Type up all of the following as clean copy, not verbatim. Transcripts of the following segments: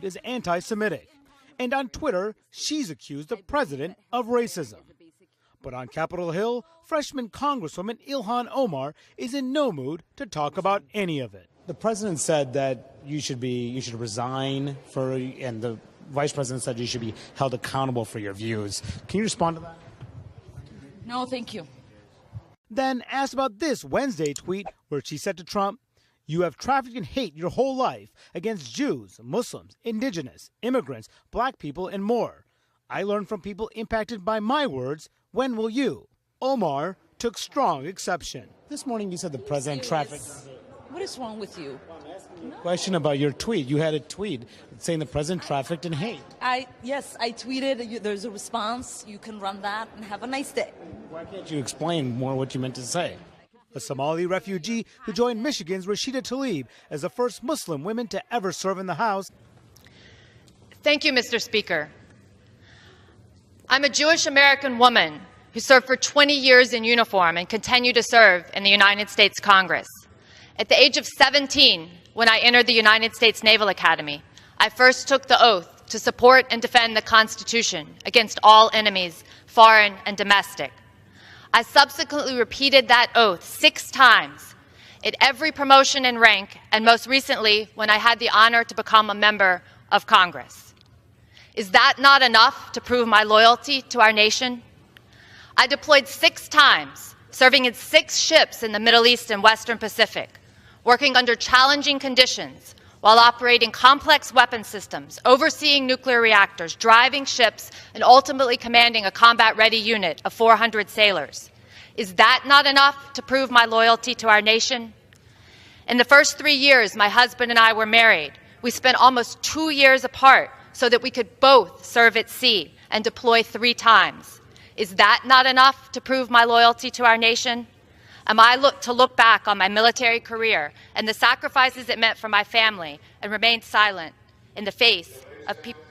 is anti-Semitic. And on Twitter, she's accused the president of racism. But on Capitol Hill, freshman Congresswoman Ilhan Omar is in no mood to talk about any of it. The president said that you should resign and the vice president said you should be held accountable for your views. Can you respond to that? No, thank you. Then asked about this Wednesday tweet where she said to Trump, "You have trafficked in hate your whole life against Jews, Muslims, indigenous, immigrants, black people, and more. I learned from people impacted by my words. When will you?" Omar took strong exception. This morning you said the president trafficked. What is wrong with you? Question about your tweet. You had a tweet saying the president trafficked in hate. Yes, I tweeted. There's a response. You can run that and have a nice day. Why can't you explain more what you meant to say? A Somali refugee who joined Michigan's Rashida Tlaib as the first Muslim woman to ever serve in the House. Thank you, Mr. Speaker. I'm a Jewish American woman who served for 20 years in uniform and continue to serve in the United States Congress. At the age of 17, when I entered the United States Naval Academy, I first took the oath to support and defend the Constitution against all enemies, foreign and domestic. I subsequently repeated that oath 6 times at every promotion in rank, and most recently when I had the honor to become a member of Congress. Is that not enough to prove my loyalty to our nation? I deployed 6 times, serving in 6 ships in the Middle East and Western Pacific, working under challenging conditions while operating complex weapon systems, overseeing nuclear reactors, driving ships, and ultimately commanding a combat-ready unit of 400 sailors. Is that not enough to prove my loyalty to our nation? In the first 3 years my husband and I were married, we spent almost 2 years apart so that we could both serve at sea and deploy 3 times. Is that not enough to prove my loyalty to our nation? Am I to look back on my military career and the sacrifices it meant for my family and remain silent in the face of people?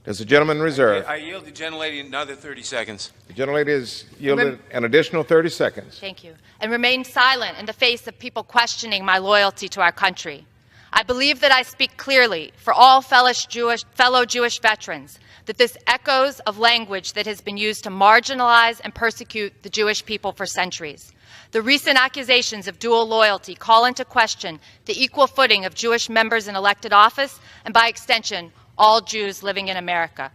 Does the gentleman reserve? I yield the gentlelady another 30 seconds. The gentlelady is yielded an additional 30 seconds. Thank you. And remain silent in the face of people questioning my loyalty to our country. I believe that I speak clearly for all fellow Jewish veterans that this echoes of language that has been used to marginalize and persecute the Jewish people for centuries. The recent accusations of dual loyalty call into question the equal footing of Jewish members in elected office and, by extension, all Jews living in America.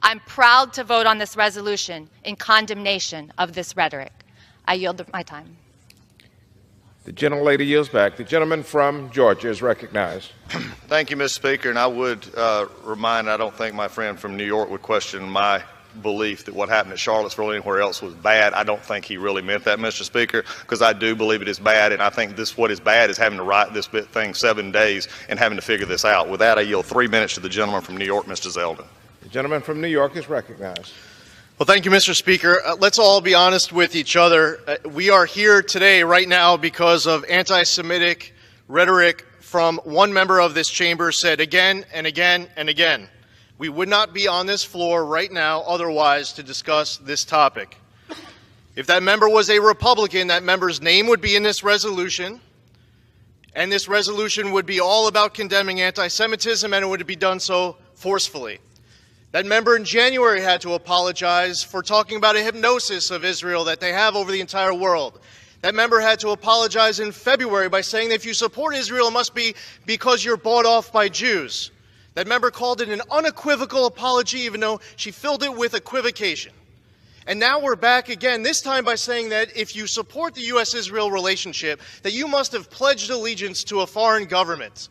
I'm proud to vote on this resolution in condemnation of this rhetoric. I yield my time. The gentlelady yields back. The gentleman from Georgia is recognized. Thank you, Mr. Speaker. And I would I don't think my friend from New York would question my belief that what happened at Charlottesville or anywhere else was bad. I don't think he really meant that, Mr. Speaker, because I do believe it is bad. And I think what is bad is having to write this thing 7 days and having to figure this out. With that, I yield 3 minutes to the gentleman from New York, Mr. Zeldin. The gentleman from New York is recognized. Well, thank you, Mr. Speaker. Let's all be honest with each other. We are here today, right now, because of anti-Semitic rhetoric from one member of this chamber said again and again and again. We would not be on this floor right now otherwise to discuss this topic. If that member was a Republican, that member's name would be in this resolution, and this resolution would be all about condemning anti-Semitism, and it would be done so forcefully. That member in January had to apologize for talking about a hypnosis of Israel that they have over the entire world. That member had to apologize in February by saying that if you support Israel, it must be because you're bought off by Jews. That member called it an unequivocal apology, even though she filled it with equivocation. And now we're back again, this time by saying that if you support the U.S.-Israel relationship, that you must have pledged allegiance to a foreign government.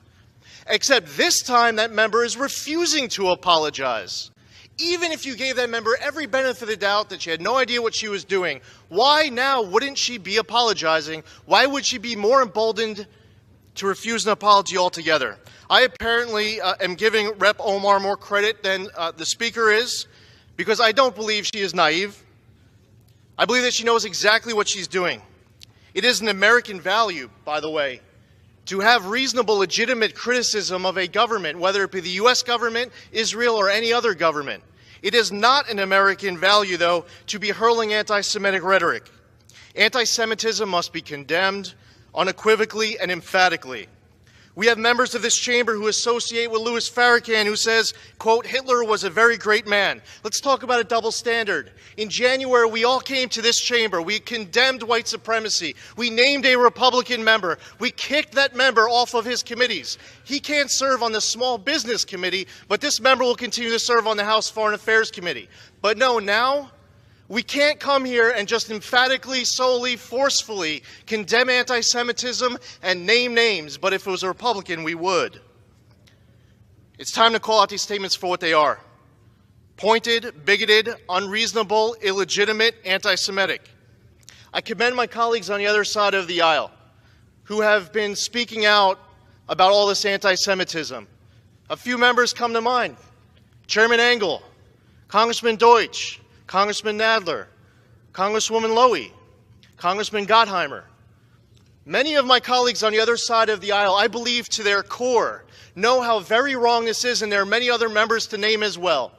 Except this time that member is refusing to apologize. Even if you gave that member every benefit of the doubt that she had no idea what she was doing, why now wouldn't she be apologizing? Why would she be more emboldened to refuse an apology altogether? I apparently am giving Rep. Omar more credit than the Speaker is, because I don't believe she is naive. I believe that she knows exactly what she's doing. It is an American value, by the way, to have reasonable, legitimate criticism of a government, whether it be the U.S. government, Israel, or any other government. It is not an American value, though, to be hurling anti-Semitic rhetoric. Anti-Semitism must be condemned unequivocally and emphatically. We have members of this chamber who associate with Louis Farrakhan, who says, quote, Hitler was a very great man. Let's talk about a double standard. In January, we all came to this chamber. We condemned white supremacy. We named a Republican member. We kicked that member off of his committees. He can't serve on the Small Business Committee, but this member will continue to serve on the House Foreign Affairs Committee. But no, now we can't come here and just emphatically, solely, forcefully condemn anti-Semitism and name names, but if it was a Republican, we would. It's time to call out these statements for what they are. Pointed, bigoted, unreasonable, illegitimate, anti-Semitic. I commend my colleagues on the other side of the aisle who have been speaking out about all this anti-Semitism. A few members come to mind. Chairman Engel, Congressman Deutsch, Congressman Nadler, Congresswoman Lowy, Congressman Gottheimer. Many of my colleagues on the other side of the aisle, I believe to their core, know how very wrong this is, and there are many other members to name as well.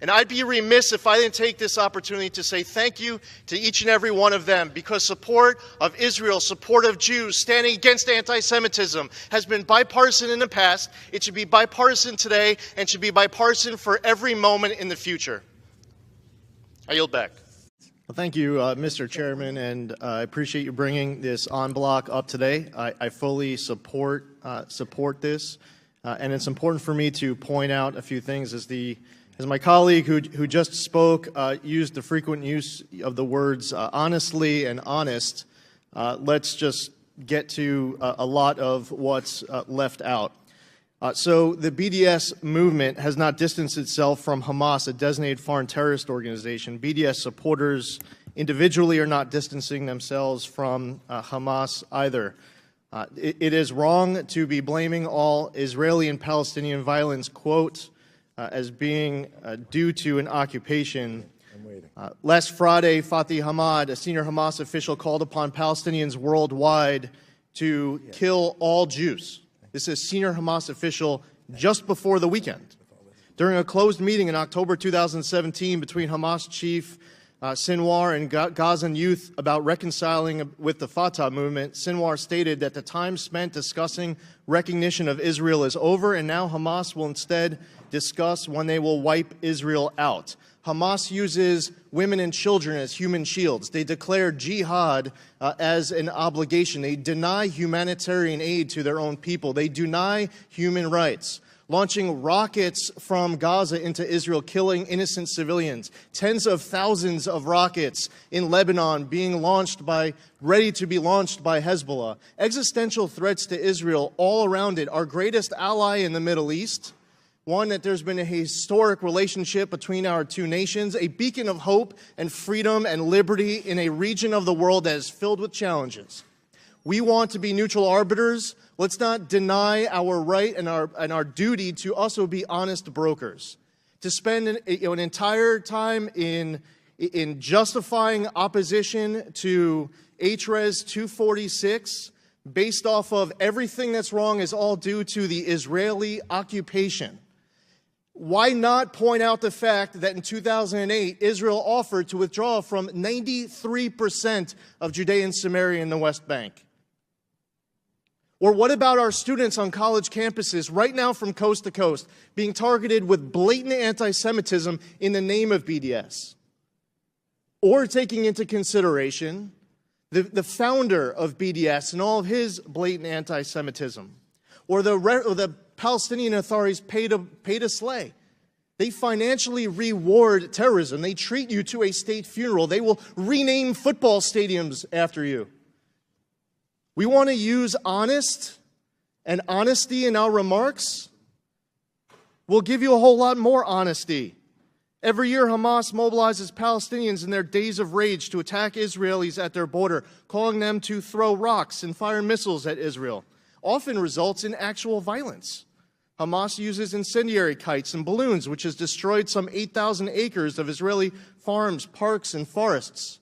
And I'd be remiss if I didn't take this opportunity to say thank you to each and every one of them, because support of Israel, support of Jews, standing against anti-Semitism has been bipartisan in the past. It should be bipartisan today and should be bipartisan for every moment in the future. I yield back. Well, thank you, Mr. Chairman, and I appreciate you bringing this en bloc up today. I fully support this, and it's important for me to point out a few things. As my colleague who just spoke used the frequent use of the words honestly and honest, let's just get to a lot of what's left out. So the BDS movement has not distanced itself from Hamas, a designated foreign terrorist organization. BDS supporters individually are not distancing themselves from Hamas either. It is wrong to be blaming all Israeli and Palestinian violence, quote, as being due to an occupation. Last Friday, Fatih Hamad, a senior Hamas official, called upon Palestinians worldwide to kill all Jews. This is a senior Hamas official just before the weekend. During a closed meeting in October 2017 between Hamas chief Sinwar and Gazan youth about reconciling with the Fatah movement, Sinwar stated that the time spent discussing recognition of Israel is over, and now Hamas will instead discuss when they will wipe Israel out. Hamas uses women and children as human shields. They declare jihad as an obligation. They deny humanitarian aid to their own people. They deny human rights, launching rockets from Gaza into Israel, killing innocent civilians. Tens of thousands of rockets in Lebanon being ready to be launched by Hezbollah. Existential threats to Israel all around it. Our greatest ally in the Middle East. One, that there's been a historic relationship between our two nations, a beacon of hope and freedom and liberty in a region of the world that is filled with challenges. We want to be neutral arbiters. Let's not deny our right and our duty to also be honest brokers. To spend an entire time in justifying opposition to HRES 246 based off of everything that's wrong is all due to the Israeli occupation. Why not point out the fact that in 2008, Israel offered to withdraw from 93% of Judea and Samaria in the West Bank? Or what about our students on college campuses right now from coast to coast being targeted with blatant anti-Semitism in the name of BDS? Or taking into consideration the founder of BDS and all of his blatant anti-Semitism? Or the Palestinian authorities pay to slay. They financially reward terrorism. They treat you to a state funeral. They will rename football stadiums after you. We want to use honest and honesty in our remarks. We'll give you a whole lot more honesty. Every year, Hamas mobilizes Palestinians in their days of rage to attack Israelis at their border, calling them to throw rocks and fire missiles at Israel. Often results in actual violence. Hamas uses incendiary kites and balloons, which has destroyed some 8,000 acres of Israeli farms, parks, and forests.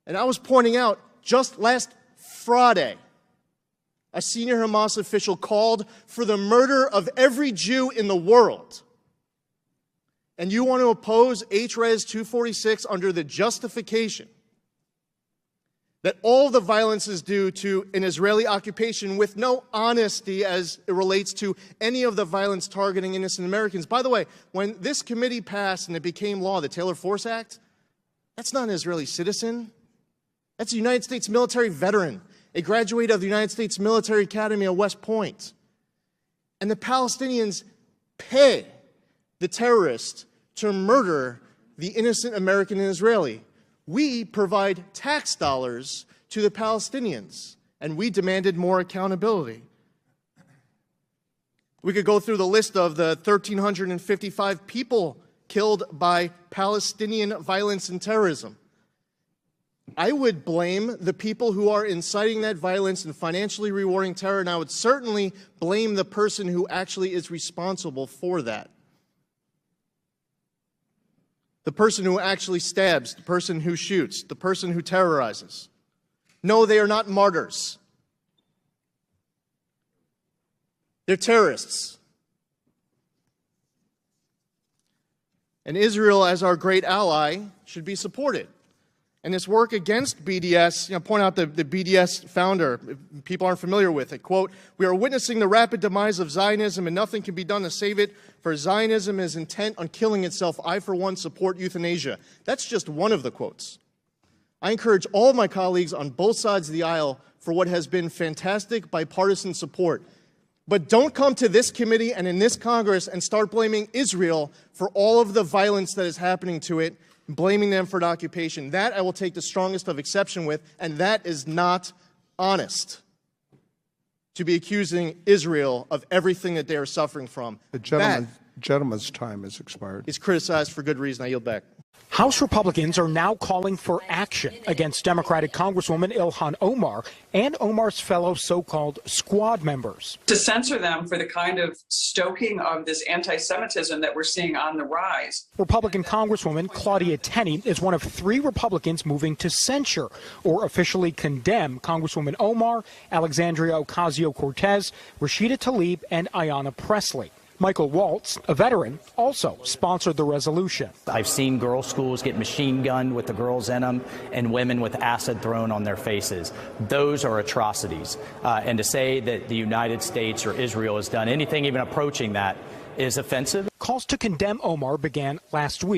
And I was pointing out, just last Friday, a senior Hamas official called for the murder of every Jew in the world. And you want to oppose HRES 246 under the justification that all the violence is due to an Israeli occupation with no honesty as it relates to any of the violence targeting innocent Americans. By the way, when this committee passed and it became law, the Taylor Force Act, that's not an Israeli citizen. That's a United States military veteran, a graduate of the United States Military Academy at West Point. And the Palestinians pay the terrorists to murder the innocent American and Israeli. We provide tax dollars to the Palestinians, and we demanded more accountability. We could go through the list of the 1,355 people killed by Palestinian violence and terrorism. I would blame the people who are inciting that violence and financially rewarding terror, and I would certainly blame the person who actually is responsible for that. The person who actually stabs, the person who shoots, the person who terrorizes. No, they are not martyrs. They're terrorists. And Israel, as our great ally, should be supported. And this work against BDS, point out the BDS founder, if people aren't familiar with it, quote, "We are witnessing the rapid demise of Zionism and nothing can be done to save it, for Zionism is intent on killing itself. I, for one, support euthanasia." That's just one of the quotes. I encourage all of my colleagues on both sides of the aisle for what has been fantastic bipartisan support. But don't come to this committee and in this Congress and start blaming Israel for all of the violence that is happening to it, blaming them for an occupation. That I will take the strongest of exception with, and that is not honest, to be accusing Israel of everything that they are suffering from. The gentleman's time has expired. Is criticized for good reason. I yield back. House Republicans are now calling for action against Democratic Congresswoman Ilhan Omar and Omar's fellow so-called squad members. To censor them for the kind of stoking of this anti-Semitism that we're seeing on the rise. Republican Congresswoman Claudia Tenney is one of 3 Republicans moving to censure or officially condemn Congresswoman Omar, Alexandria Ocasio-Cortez, Rashida Tlaib, and Ayanna Pressley. Michael Waltz, a veteran, also sponsored the resolution. I've seen girls' schools get machine gunned with the girls in them and women with acid thrown on their faces. Those are atrocities. And to say that the United States or Israel has done anything even approaching that is offensive. Calls to condemn Omar began last week.